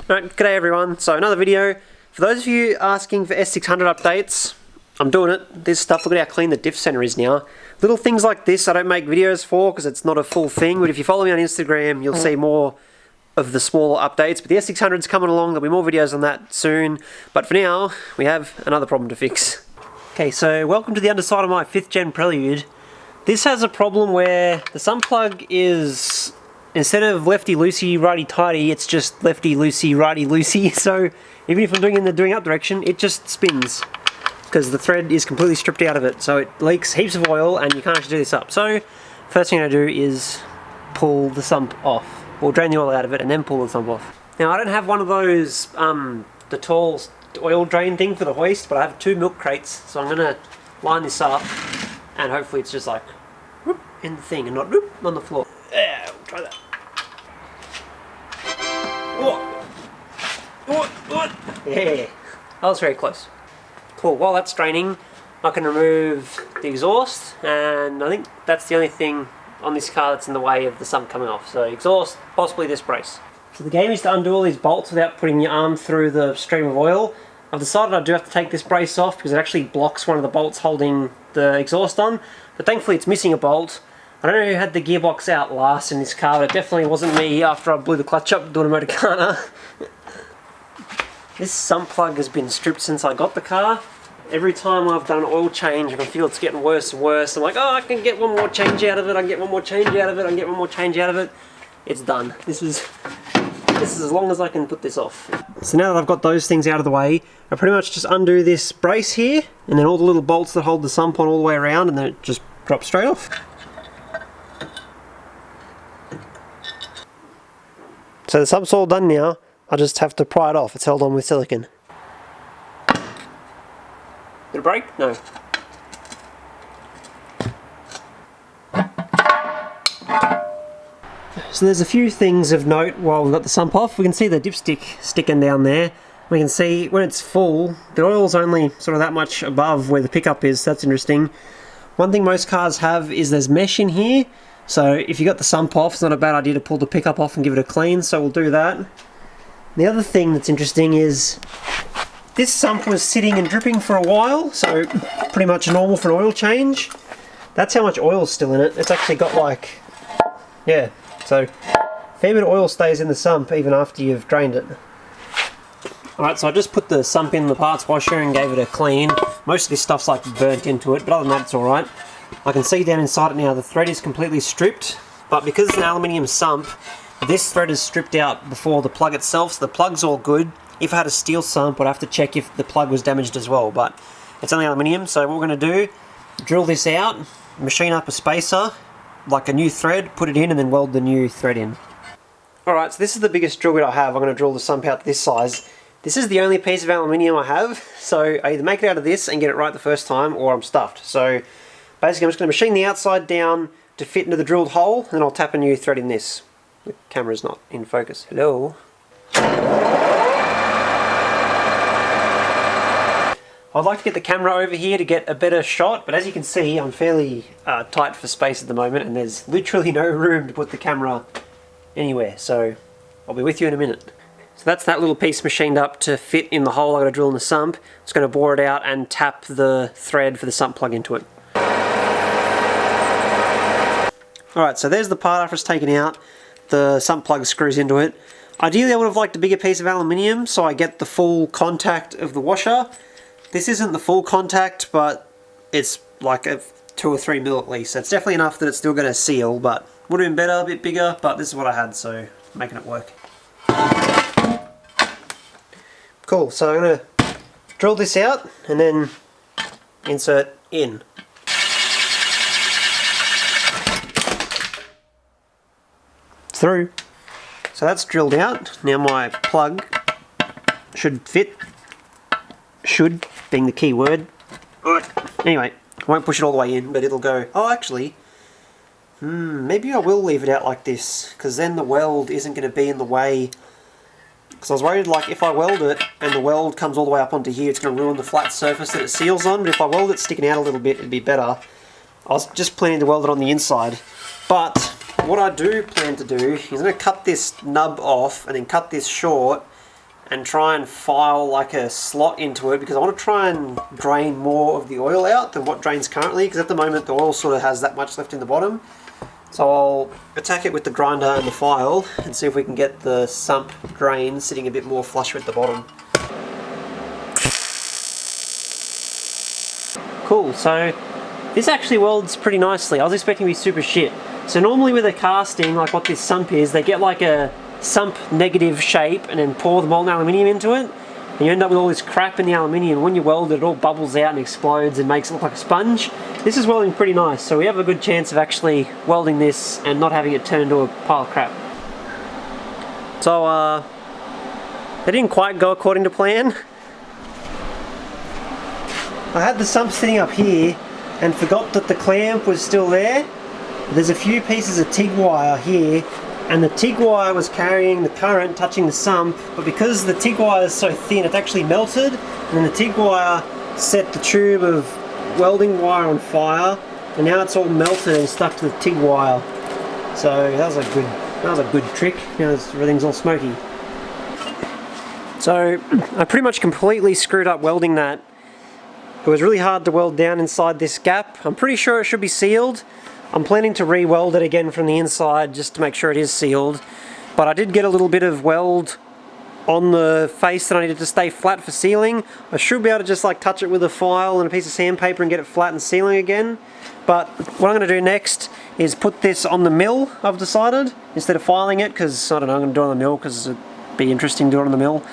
Alright, g'day everyone. So another video. For those of you asking for S600 updates, I'm doing it. This stuff, look at how clean the diff center is now. Little things like this I don't make videos for because it's not a full thing, but if you follow me on Instagram, you'll see more of the smaller updates. But the S600's coming along, there'll be more videos on that soon. But for now, we have another problem to fix. Okay, so welcome to the underside of my 5th gen Prelude. This has a problem where the sump plug is, instead of lefty loosey, righty tighty, it's just lefty loosey, righty loosey. So even if I'm doing it in the doing up direction, it just spins because the thread is completely stripped out of it. So it leaks heaps of oil and you can't actually do this up. So first thing I do is pull the sump off, or drain the oil out of it and then pull the sump off. Now I don't have one of those, the tall oil drain thing for the hoist, but I have 2 milk crates. So I'm gonna line this up and hopefully it's just like whoop, in the thing and not whoop, on the floor. Yeah, we'll try that. What? Yeah, that was very close. Cool, while that's draining, I can remove the exhaust, and I think that's the only thing on this car that's in the way of the sump coming off. So exhaust, possibly this brace. So the game is to undo all these bolts without putting your arm through the stream of oil. I've decided I do have to take this brace off because it actually blocks one of the bolts holding the exhaust on, but thankfully it's missing a bolt. I don't know who had the gearbox out last in this car, but it definitely wasn't me after I blew the clutch up doing a Motorcana. This sump plug has been stripped since I got the car. Every time I've done an oil change, I can feel it's getting worse and worse. I'm like, oh, I can get one more change out of it, I can get one more change out of it, I can get one more change out of it. It's done. This is as long as I can put this off. So now that I've got those things out of the way, I pretty much just undo this brace here, and then all the little bolts that hold the sump on all the way around, and then it just drops straight off. So the sump's all done now. I just have to pry it off. It's held on with silicone. Did it break? No. So there's a few things of note while we've got the sump off. We can see the dipstick sticking down there. We can see when it's full, the oil's only sort of that much above where the pickup is, so that's interesting. One thing most cars have is there's mesh in here. So if you got the sump off, it's not a bad idea to pull the pickup off and give it a clean, so we'll do that. The other thing that's interesting is this sump was sitting and dripping for a while, so pretty much normal for an oil change. That's how much oil's still in it. It's actually got like, yeah, so a fair bit of oil stays in the sump even after you've drained it. Alright, so I just put the sump in the parts washer and gave it a clean. Most of this stuff's like burnt into it, but other than that it's alright. I can see down inside it now the thread is completely stripped, but because it's an aluminium sump, this thread is stripped out before the plug itself, so the plug's all good. If I had a steel sump, I'd have to check if the plug was damaged as well, but it's only aluminium, so what we're going to do, drill this out, machine up a spacer, like a new thread, put it in, and then weld the new thread in. Alright, so this is the biggest drill bit I have. I'm going to drill the sump out to this size. This is the only piece of aluminium I have, so I either make it out of this and get it right the first time, or I'm stuffed. So basically I'm just going to machine the outside down to fit into the drilled hole, and then I'll tap a new thread in this. The camera's not in focus. Hello? I'd like to get the camera over here to get a better shot, but as you can see, I'm fairly tight for space at the moment, and there's literally no room to put the camera anywhere, so I'll be with you in a minute. So that's that little piece machined up to fit in the hole I've got to drill in the sump. Just going to bore it out and tap the thread for the sump plug into it. Alright, so there's the part after it's taken out. The sump plug screws into it. Ideally I would have liked a bigger piece of aluminium so I get the full contact of the washer. This isn't the full contact, but it's like a 2 or 3 mil at least. So it's definitely enough that it's still going to seal, but would have been better, a bit bigger, but this is what I had, so making it work. Cool, so I'm going to drill this out and then insert in. Through. So that's drilled out. Now my plug should fit. Should being the key word. Anyway, I won't push it all the way in, but it'll go. Oh, actually, maybe I will leave it out like this, because then the weld isn't going to be in the way. Because I was worried, like, if I weld it and the weld comes all the way up onto here, it's going to ruin the flat surface that it seals on. But if I weld it sticking out a little bit, it'd be better. I was just planning to weld it on the inside, but what I do plan to do is I'm going to cut this nub off and then cut this short and try and file like a slot into it, because I want to try and drain more of the oil out than what drains currently, because at the moment the oil sort of has that much left in the bottom. So I'll attack it with the grinder and the file and see if we can get the sump drain sitting a bit more flush with the bottom. Cool, so this actually welds pretty nicely. I was expecting to be super shit. So normally with a casting, like what this sump is, they get like a sump negative shape and then pour the molten aluminium into it, and you end up with all this crap in the aluminium. When you weld it, it all bubbles out and explodes and makes it look like a sponge. This is welding pretty nice, so we have a good chance of actually welding this and not having it turn into a pile of crap. So they didn't quite go according to plan. I had the sump sitting up here and forgot that the clamp was still there. There's a few pieces of TIG wire here, and the TIG wire was carrying the current touching the sump, but because the TIG wire is so thin, it actually melted, and then the TIG wire set the tube of welding wire on fire, and now it's all melted and stuck to the TIG wire. So that was a good trick. Now everything's all smoky. So I pretty much completely screwed up welding that. It was really hard to weld down inside this gap. I'm pretty sure it should be sealed. I'm planning to re-weld it again from the inside just to make sure it is sealed. But I did get a little bit of weld on the face that I needed to stay flat for sealing. I should be able to just like touch it with a file and a piece of sandpaper and get it flat and sealing again. But what I'm going to do next is put this on the mill, I've decided, instead of filing it, because I don't know, I'm going to do it on the mill because it'd be interesting to do it on the mill.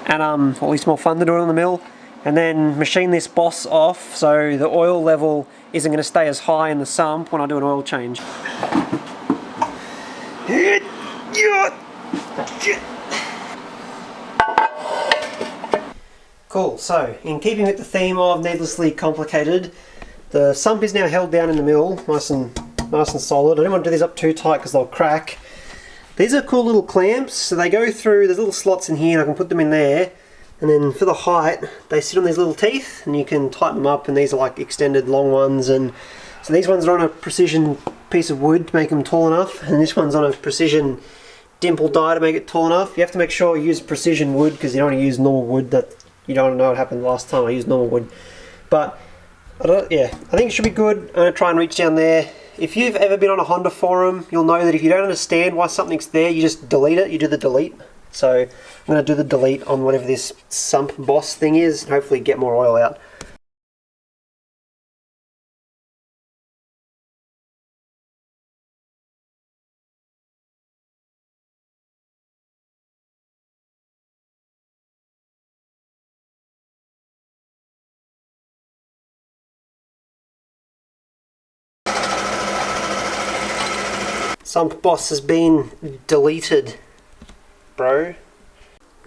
And or at least more fun to do it on the mill. And then machine this boss off so the oil level isn't going to stay as high in the sump when I do an oil change. Cool, so in keeping with the theme of needlessly complicated, the sump is now held down in the mill, nice and solid. I don't want to do these up too tight because they'll crack. These are cool little clamps, so they go through, there's little slots in here and I can put them in there. And then for the height, they sit on these little teeth and you can tighten them up, and these are like extended long ones. And so these ones are on a precision piece of wood to make them tall enough, and this one's on a precision dimple die to make it tall enough. You have to make sure you use precision wood because you don't want to use normal wood. That you don't know what happened last time I used normal wood. But I think it should be good. I'm going to try and reach down there. If you've ever been on a Honda forum, you'll know that if you don't understand why something's there, you just delete it. You do the delete. So I'm going to do the delete on whatever this sump boss thing is, and hopefully get more oil out. Sump boss has been deleted, bro.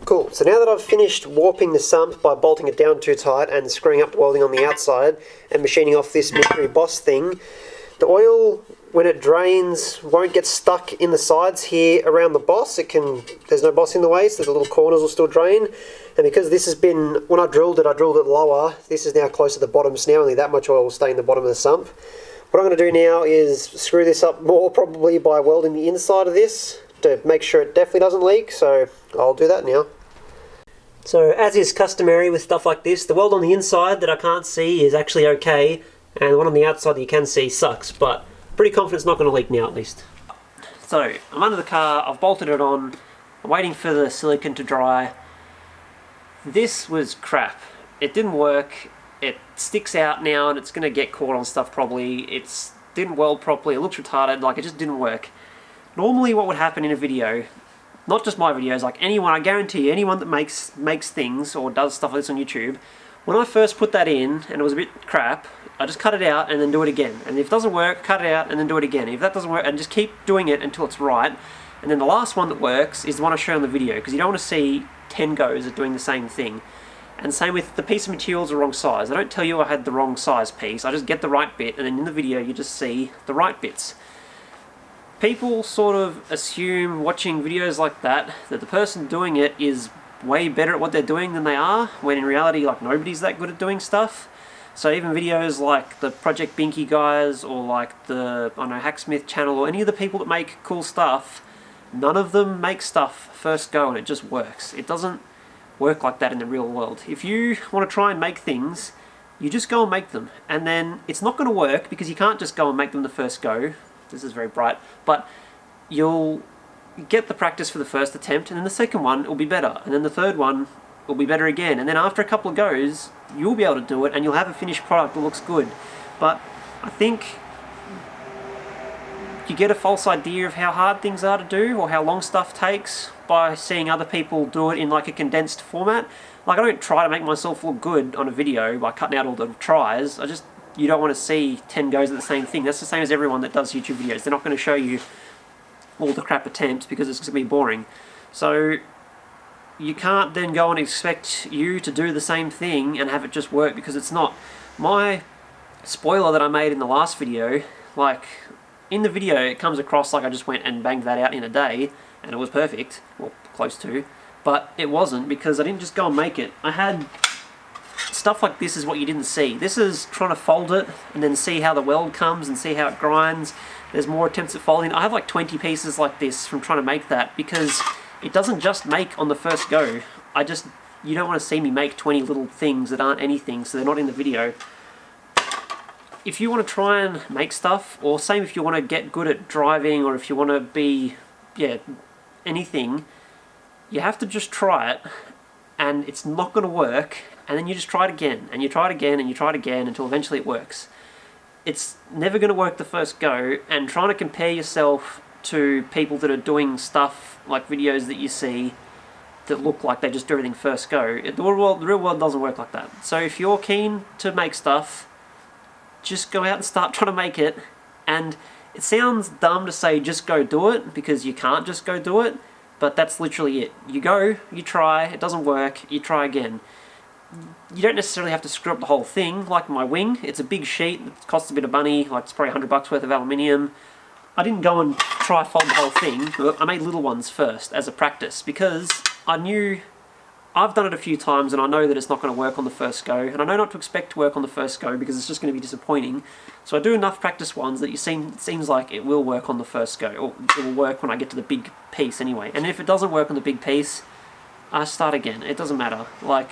Cool, so now that I've finished warping the sump by bolting it down too tight and screwing up the welding on the outside and machining off this mystery boss thing, the oil, when it drains, won't get stuck in the sides here around the boss. There's no boss in the way, so the little corners will still drain. And because this has been, when I drilled it lower, this is now close to the bottom, so now only that much oil will stay in the bottom of the sump. What I'm going to do now is screw this up more, probably by welding the inside of this to make sure it definitely doesn't leak, so I'll do that now. So as is customary with stuff like this, the weld on the inside that I can't see is actually okay, and the one on the outside that you can see sucks, but pretty confident it's not going to leak now at least. So I'm under the car, I've bolted it on, I'm waiting for the silicone to dry. This was crap. It didn't work. It sticks out now and it's going to get caught on stuff probably. It didn't weld properly, it looks retarded, like it just didn't work. Normally what would happen in a video, not just my videos, like anyone, I guarantee you, anyone that makes things or does stuff like this on YouTube, when I first put that in and it was a bit crap, I just cut it out and then do it again. And if it doesn't work, cut it out and then do it again. If that doesn't work, and just keep doing it until it's right. And then the last one that works is the one I show on the video, because you don't want to see 10 goes at doing the same thing. And same with the piece of material is the wrong size. I don't tell you I had the wrong size piece, I just get the right bit, and then in the video you just see the right bits. People sort of assume watching videos like that the person doing it is way better at what they're doing than they are, when in reality like nobody's that good at doing stuff. So even videos like the Project Binky guys or like the, I don't know, Hacksmith channel or any of the people that make cool stuff, none of them make stuff first go and it just works. It doesn't work like that in the real world. If you want to try and make things, you just go and make them, and then it's not going to work because you can't just go and make them the first go. This is very bright, but you'll get the practice for the first attempt, and then the second one will be better, and then the third one will be better again, and then after a couple of goes you'll be able to do it and you'll have a finished product that looks good. But I think you get a false idea of how hard things are to do or how long stuff takes by seeing other people do it in like a condensed format. Like, I don't try to make myself look good on a video by cutting out all the tries. You don't want to see 10 goes at the same thing. That's the same as everyone that does YouTube videos. They're not going to show you all the crap attempts because it's going to be boring. So you can't then go and expect you to do the same thing and have it just work, because it's not. My spoiler that I made in the last video, like, in the video it comes across like I just went and banged that out in a day and it was perfect, well, close to, but it wasn't, because I didn't just go and make it. I had stuff like this is what you didn't see. This is trying to fold it and then see how the weld comes and see how it grinds. There's more attempts at folding. I have like 20 pieces like this from trying to make that, because it doesn't just make on the first go. You don't want to see me make 20 little things that aren't anything, so they're not in the video. If you want to try and make stuff, or same if you want to get good at driving, or if you want to be, anything, you have to just try it, and it's not going to work, and then you just try it again, and you try it again, and you try it again, until eventually it works. It's never going to work the first go, and trying to compare yourself to people that are doing stuff, like videos that you see, that look like they just do everything first go. The real world doesn't work like that. So if you're keen to make stuff, just go out and start trying to make it. And it sounds dumb to say just go do it, because you can't just go do it, but that's literally it. You go, you try, it doesn't work, you try again. You don't necessarily have to screw up the whole thing. Like my wing, it's a big sheet, it costs a bit of money, like it's probably $100 worth of aluminium. I didn't go and try fold the whole thing. I made little ones first as a practice, because I knew I've done it a few times and I know that it's not going to work on the first go, and I know not to expect to work on the first go because it's just going to be disappointing. So I do enough practice ones that it seems like it will work on the first go, or it will work when I get to the big piece anyway. And if it doesn't work on the big piece, I start again. It doesn't matter. Like,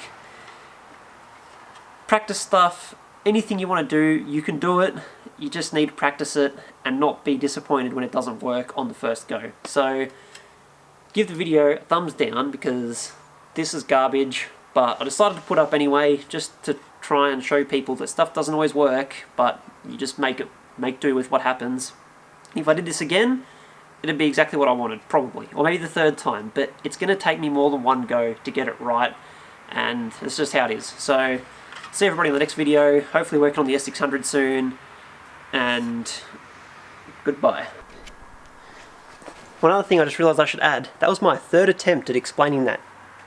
practice stuff, anything you want to do, you can do it. You just need to practice it and not be disappointed when it doesn't work on the first go. So give the video a thumbs down, because this is garbage, but I decided to put up anyway, just to try and show people that stuff doesn't always work, but you just make do with what happens. If I did this again, it'd be exactly what I wanted, probably, or maybe the third time, but it's going to take me more than one go to get it right, and it's just how it is. So see everybody in the next video, hopefully working on the S600 soon, and goodbye. One other thing I just realised I should add, that was my third attempt at explaining that.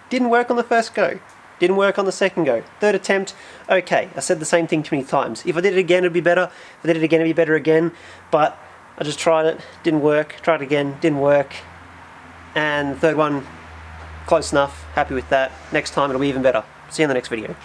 Didn't work on the first go, didn't work on the second go. Third attempt, okay, I said the same thing too many times. If I did it again it'd be better, if I did it again it'd be better again, but I just tried it, didn't work, tried it again, didn't work, and the third one, close enough, happy with that. Next time it'll be even better. See you in the next video.